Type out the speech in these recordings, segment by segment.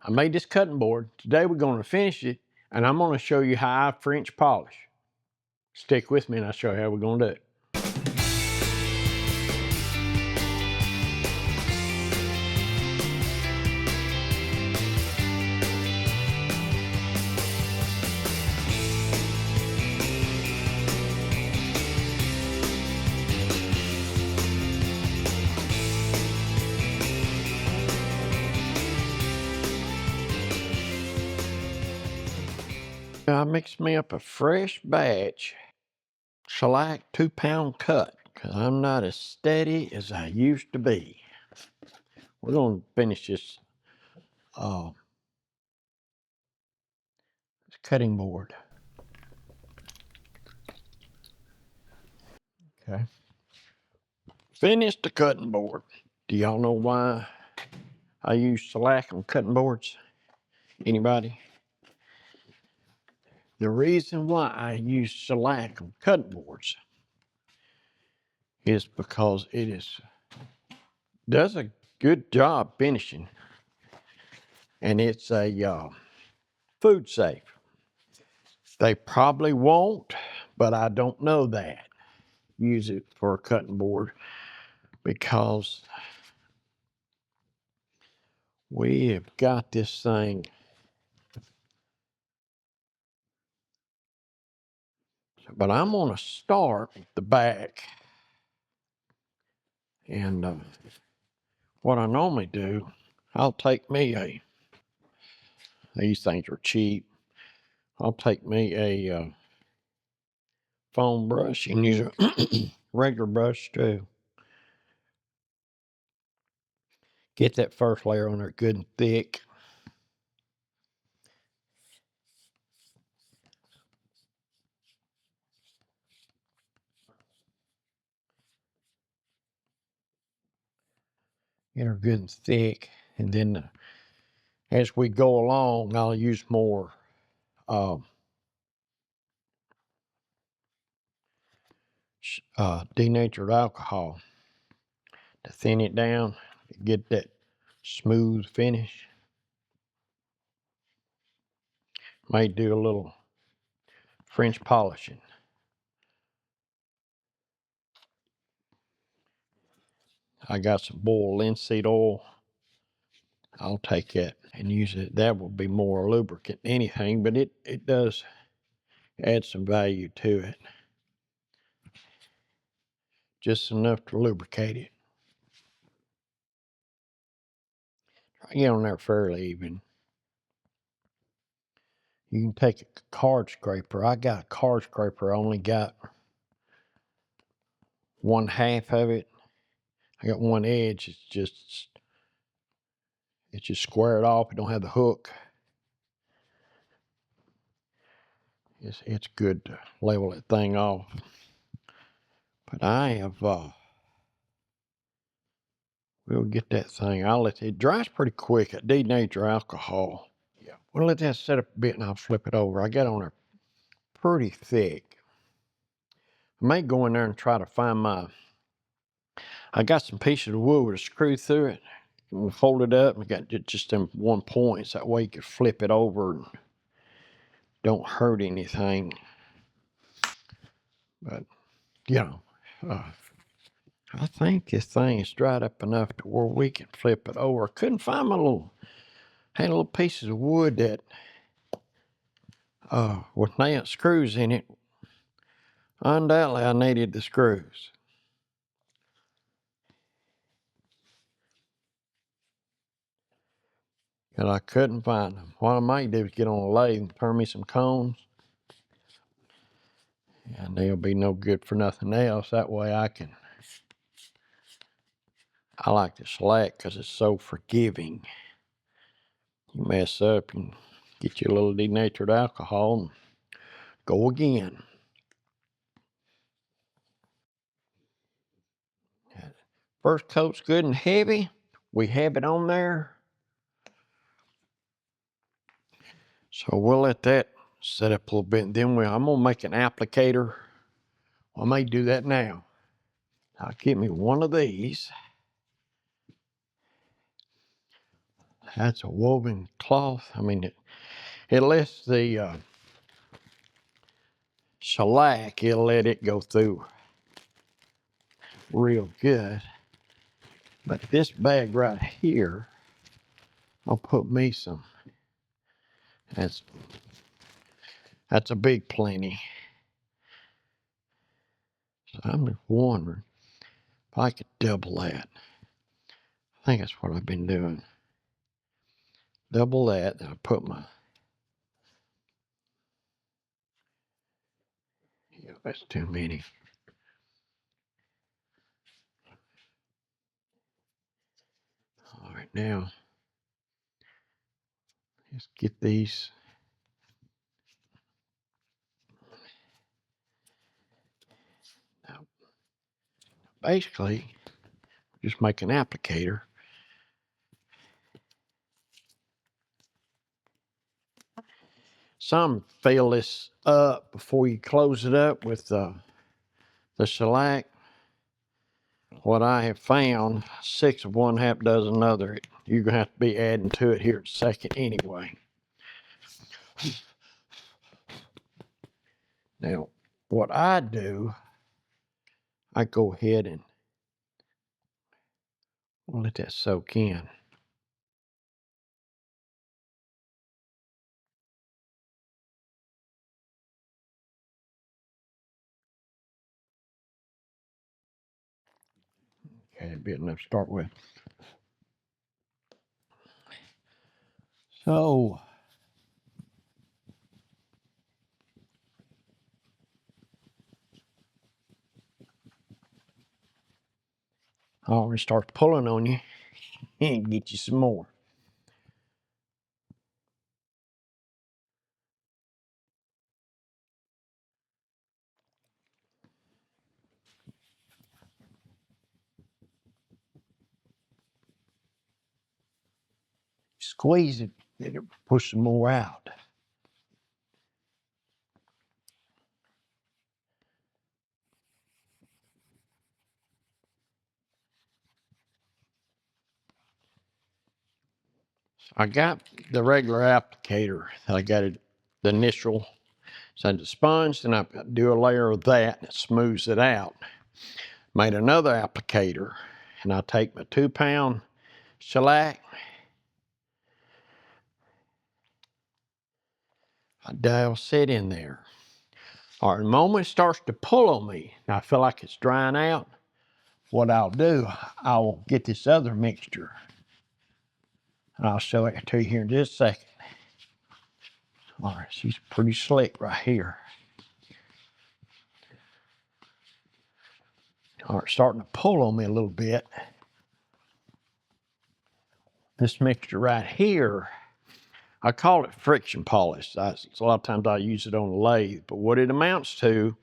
I made this cutting board. Today we're going to finish it, and I'm going to show you how I French polish. Stick with me and I'll show you how we're going to do it. I mixed me up a fresh batch shellac 2-pound cut because I'm not as steady as I used to be. We're going to finish this cutting board. Okay. Finish the cutting board. Do y'all know why I use shellac on cutting boards? Anybody? The reason why I use shellac on cutting boards is because it does a good job finishing, and it's a food safe. They probably won't, but I don't know that. Use it for a cutting board because we have got this thing. But I'm going to start with the back. And what I normally do, I'll take me these things are cheap. I'll take me a foam brush and use a regular brush too. Get that first layer on there good and thick. Get her good and thick. And then as we go along, I'll use more denatured alcohol to thin it down, get that smooth finish. May do a little French polishing. I got some boiled linseed oil. I'll take that and use it. That will be more lubricant than anything, but it does add some value to it. Just enough to lubricate it. Try to get on there fairly even. You can take a card scraper. I got a card scraper. I only got 1/2 of it. I got one edge. It's just squared off. It don't have the hook. It's good to level that thing off. But I have we'll get that thing. I'll let it dries pretty quick at denatured alcohol. Yeah, we'll let that set up a bit and I'll flip it over. I got on there pretty thick. I may go in there and try to find I got some pieces of wood with a screw through it. We'll fold it up and got just them 1 points. That way you can flip it over and don't hurt anything. But, you know, I think this thing is dried up enough to where we can flip it over. I couldn't find had little pieces of wood that, with nail screws in it. Undoubtedly, I needed the screws. And I couldn't find them. What I might do is get on a lathe and turn me some cones. And they'll be no good for nothing else. That way I like the shellac because it's so forgiving. You mess up and get you a little denatured alcohol and go again. First coat's good and heavy. We have it on there. So we'll let that set up a little bit. And then I'm going to make an applicator. I may do that now. I'll get me one of these. That's a woven cloth. I mean, it lets the shellac, it'll let it go through real good. But this bag right here, I'll put me some. That's a big plenty. So I'm just wondering if I could double that. I think that's what I've been doing. Double that, and I put my, yeah, that's too many. All right, now, let's get these. Now, basically, just make an applicator. Some fill this up before you close it up with the shellac. What I have found, 6 of one, half dozen another. You're gonna have to be adding to it here in a second anyway. Now, what I do, I go ahead and let that soak in. Okay, that'd be enough to start with. So, I already start pulling on you and get you some more. Squeeze it, it'll push some more out. I got the regular applicator. I got it, the initial, so the sponge, then I do a layer of that and it smooths it out. Made another applicator, and I take my 2-pound shellac. I douse it in there. All right, the moment it starts to pull on me, and I feel like it's drying out, what I'll do, I'll get this other mixture. And I'll show it to you here in just a second. All right, she's pretty slick right here. All right, starting to pull on me a little bit. This mixture right here, I call it friction polish. A lot of times I use it on the lathe, but what it amounts to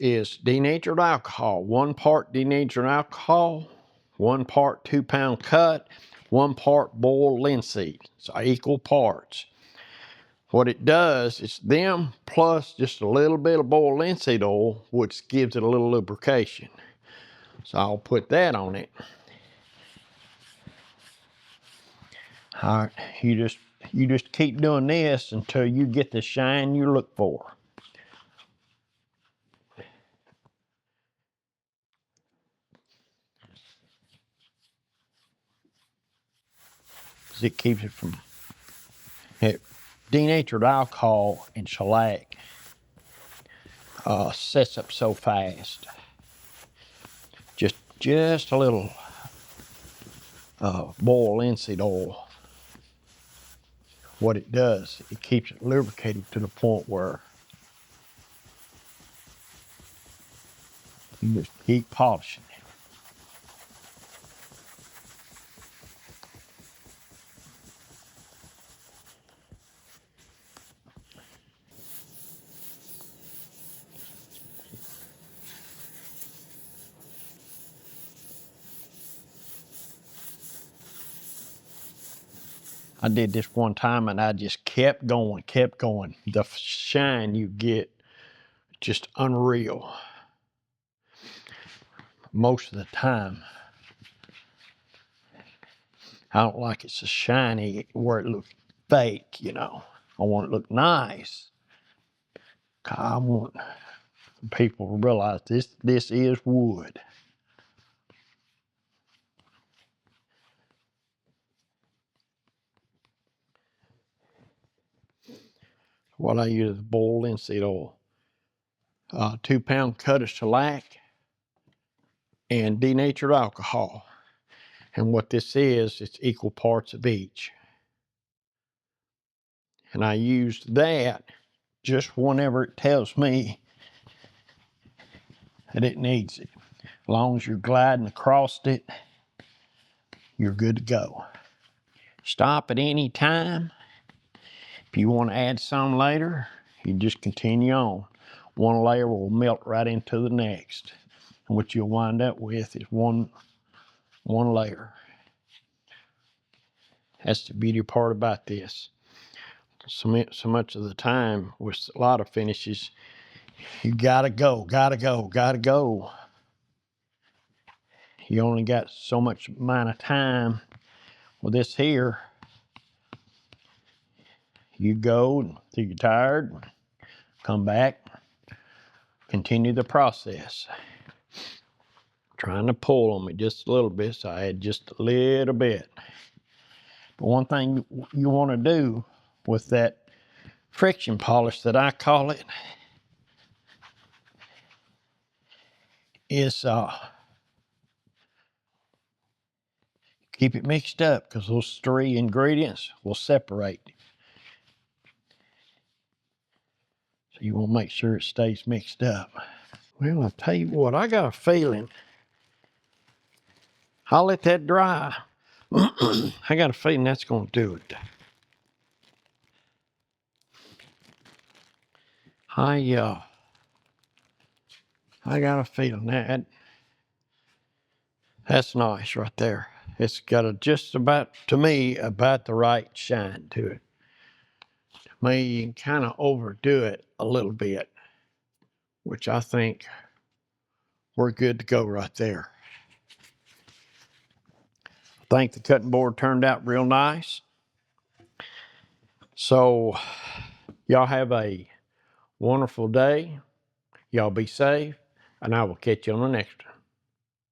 is denatured alcohol. 1 part denatured alcohol, 1 part 2-pound cut, 1 part boiled linseed. So equal parts. What it does is them plus just a little bit of boiled linseed oil, which gives it a little lubrication. So I'll put that on it. All right, you just keep doing this until you get the shine you look for. It keeps it from denatured alcohol and shellac sets up so fast. Just a little boiled linseed oil. What it does, it keeps it lubricated to the point where you just keep polishing it. I did this one time and I just kept going. The shine you get, just unreal. Most of the time. I don't like it so shiny where it looks fake, you know. I want it to look nice. I want people to realize this is wood. What I use is boiled linseed oil, 2-pound cut of shellac, and denatured alcohol. And what this is, it's equal parts of each. And I used that just whenever it tells me that it needs it. As long as you're gliding across it, you're good to go. Stop at any time. If you want to add some later, you just continue on. One layer will melt right into the next. And what you'll wind up with is one layer. That's the beauty part about this. So much of the time with a lot of finishes, you gotta go. You only got so much amount of time. With this here, you go until you're tired, come back, continue the process. Trying to pull on me just a little bit, so I add just a little bit. But one thing you want to do with that friction polish that I call it is keep it mixed up, because those 3 ingredients will separate. So you want to make sure it stays mixed up. Well, I'll tell you what, I got a feeling I'll let that dry. I got a feeling that's going to do it. I got a feeling that's nice right there. It's got just about, to me, about the right shine to it. To me, you can kind of overdo it a little bit, which I think we're good to go right there. I think the cutting board turned out real nice. So y'all have a wonderful day. Y'all be safe, and I will catch you on the next one.